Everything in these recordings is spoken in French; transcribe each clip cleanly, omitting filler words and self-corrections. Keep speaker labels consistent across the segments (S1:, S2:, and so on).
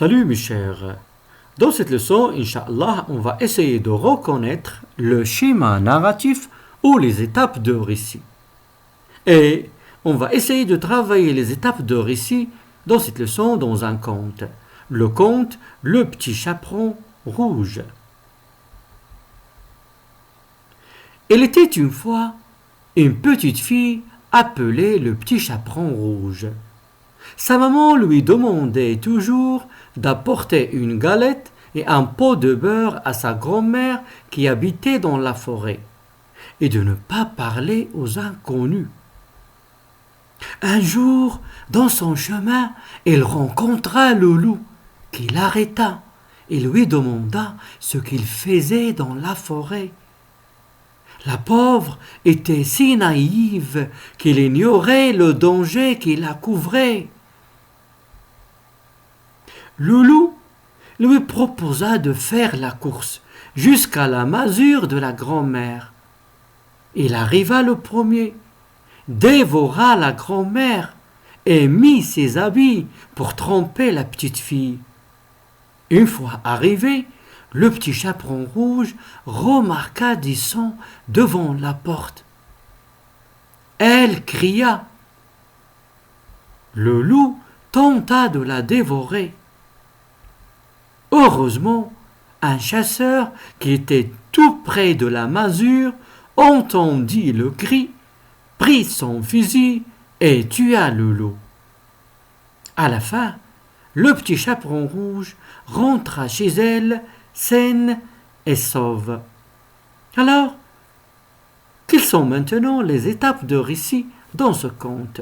S1: Salut mes chers. Dans cette leçon, Inch'Allah, on va essayer de reconnaître le schéma narratif ou les étapes de récit. Et on va essayer de travailler les étapes de récit dans cette leçon dans un conte. Le conte Le Petit Chaperon Rouge. Il était une fois une petite fille appelée le Petit Chaperon Rouge. Sa maman lui demandait toujours d'apporter une galette et un pot de beurre à sa grand-mère qui habitait dans la forêt, et de ne pas parler aux inconnus. Un jour, dans son chemin, il rencontra le loup, qui l'arrêta et lui demanda ce qu'il faisait dans la forêt. La pauvre était si naïve qu'il ignorait le danger qui la couvrait. Le loup lui proposa de faire la course jusqu'à la masure de la grand-mère. Il arriva le premier, dévora la grand-mère et mit ses habits pour tromper la petite fille. Une fois arrivé, le petit chaperon rouge remarqua du sang devant la porte. Elle cria. Le loup tenta de la dévorer. Heureusement, un chasseur qui était tout près de la masure entendit le cri, prit son fusil et tua le loup. À la fin, le petit chaperon rouge rentra chez elle saine et sauve. Alors, quelles sont maintenant les étapes de récit dans ce conte?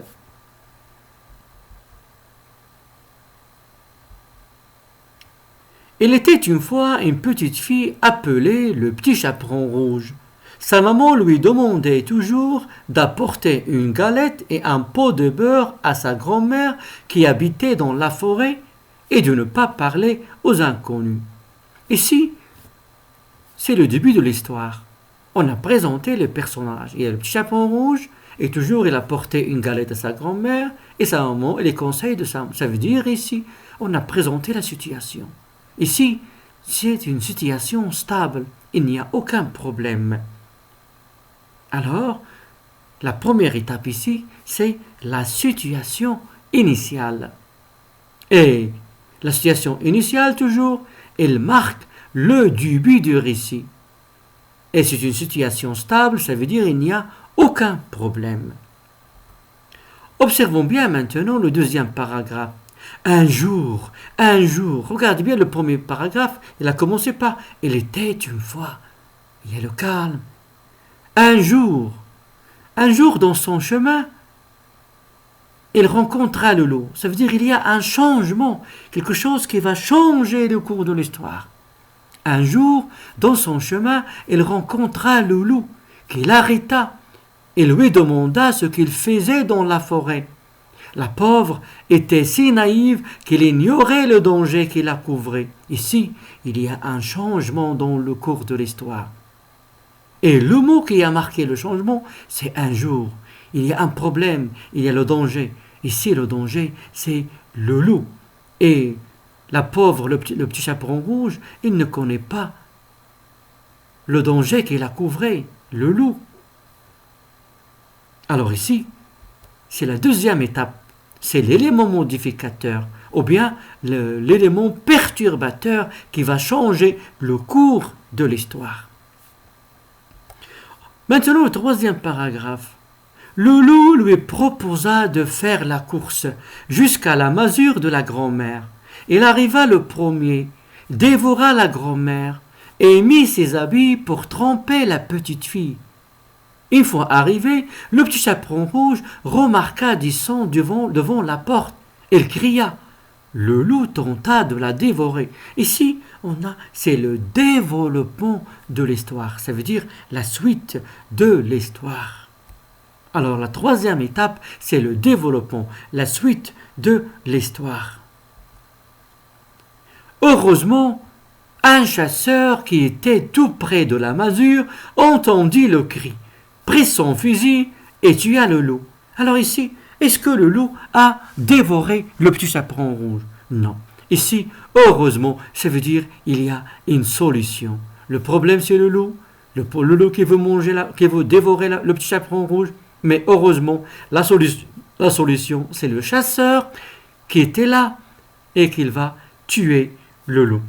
S1: Il était une fois une petite fille appelée le Petit Chaperon Rouge. Sa maman lui demandait toujours d'apporter une galette et un pot de beurre à sa grand-mère qui habitait dans la forêt et de ne pas parler aux inconnus. Ici, c'est le début de l'histoire. On a présenté les personnages. Il y a le Petit Chaperon Rouge et toujours il apportait une galette à sa grand-mère et sa maman et les conseils de sa maman. Ça veut dire ici, on a présenté la situation. Ici, c'est une situation stable. Il n'y a aucun problème. Alors, la première étape ici, c'est la situation initiale. Et la situation initiale, toujours, elle marque le début du récit. Et c'est une situation stable, ça veut dire qu'il n'y a aucun problème. Observons bien maintenant le deuxième paragraphe. Un jour, regardez bien le premier paragraphe, il a commencé par « Il était une fois ». Il y a le calme. Un jour dans son chemin, il rencontra le loup. Ça veut dire qu'il y a un changement, quelque chose qui va changer le cours de l'histoire. Un jour, dans son chemin, il rencontra le loup, qui l'arrêta et lui demanda ce qu'il faisait dans la forêt. La pauvre était si naïve qu'il ignorait le danger qui la couvrait. Ici, il y a un changement dans le cours de l'histoire. Et le mot qui a marqué le changement, c'est un jour. Il y a un problème, il y a le danger. Ici, le danger, c'est le loup. Et la pauvre, le petit chaperon rouge, il ne connaît pas le danger qui la couvrait, le loup. Alors ici, c'est la deuxième étape. C'est l'élément modificateur ou bien l'élément perturbateur qui va changer le cours de l'histoire. Maintenant, le troisième paragraphe. Le loup lui proposa de faire la course jusqu'à la masure de la grand-mère. Il arriva le premier, dévora la grand-mère et mit ses habits pour tromper la petite fille. Une fois arrivé, le petit chaperon rouge remarqua du sang devant la porte. Il cria. Le loup tenta de la dévorer. Ici, c'est le développement de l'histoire. Ça veut dire la suite de l'histoire. Alors la troisième étape, c'est le développement, la suite de l'histoire. Heureusement, un chasseur qui était tout près de la masure entendit le cri, prit son fusil et tua le loup. Alors ici, est-ce que le loup a dévoré le petit chaperon rouge? Non. Ici, heureusement, ça veut dire il y a une solution. Le problème, c'est le loup. Le loup qui veut qui veut dévorer le petit chaperon rouge. Mais heureusement, la solution, c'est le chasseur qui était là et qu'il va tuer le loup.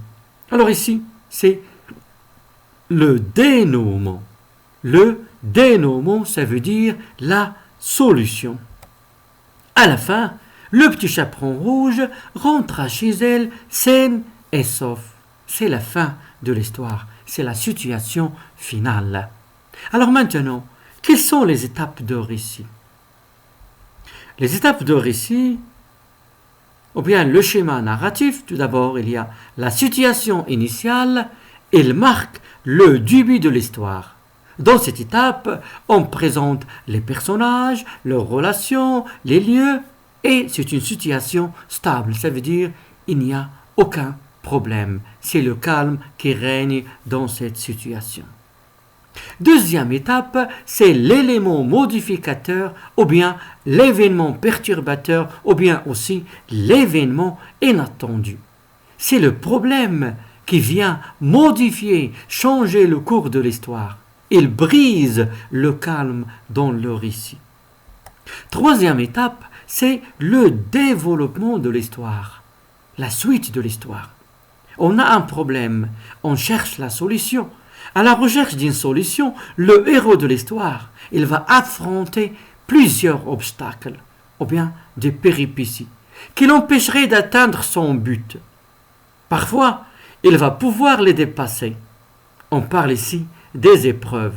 S1: Alors ici, c'est le dénouement. Le dénouement, ça veut dire la solution. À la fin, le petit chaperon rouge rentra chez elle saine et sauf. C'est la fin de l'histoire. C'est la situation finale. Alors maintenant, quelles sont les étapes de récit? Les étapes de récit, ou bien le schéma narratif, tout d'abord, il y a la situation initiale, il marque le début de l'histoire. Dans cette étape, on présente les personnages, leurs relations, les lieux, et c'est une situation stable. Ça veut dire qu'il n'y a aucun problème. C'est le calme qui règne dans cette situation. Deuxième étape, c'est l'élément modificateur ou bien l'événement perturbateur ou bien aussi l'événement inattendu. C'est le problème qui vient modifier, changer le cours de l'histoire. Il brise le calme dans le récit. Troisième étape, c'est le développement de l'histoire, la suite de l'histoire. On a un problème, on cherche la solution. À la recherche d'une solution, le héros de l'histoire, il va affronter plusieurs obstacles, ou bien des péripéties, qui l'empêcheraient d'atteindre son but. Parfois, il va pouvoir les dépasser. On parle ici des épreuves.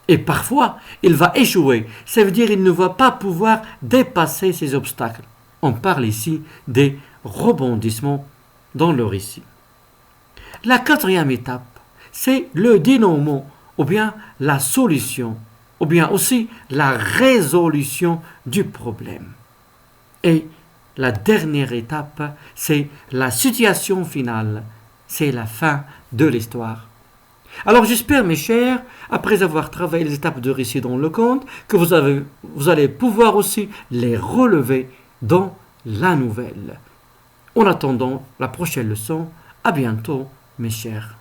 S1: Et parfois, il va échouer. Ça veut dire qu'il ne va pas pouvoir dépasser ces obstacles. On parle ici des rebondissements dans le récit. La quatrième étape, c'est le dénouement, ou bien la solution, ou bien aussi la résolution du problème. Et la dernière étape, c'est la situation finale, c'est la fin de l'histoire. Alors j'espère, mes chers, après avoir travaillé les étapes de récit dans le conte, que vous allez pouvoir aussi les relever dans la nouvelle. En attendant la prochaine leçon, à bientôt, mes chers.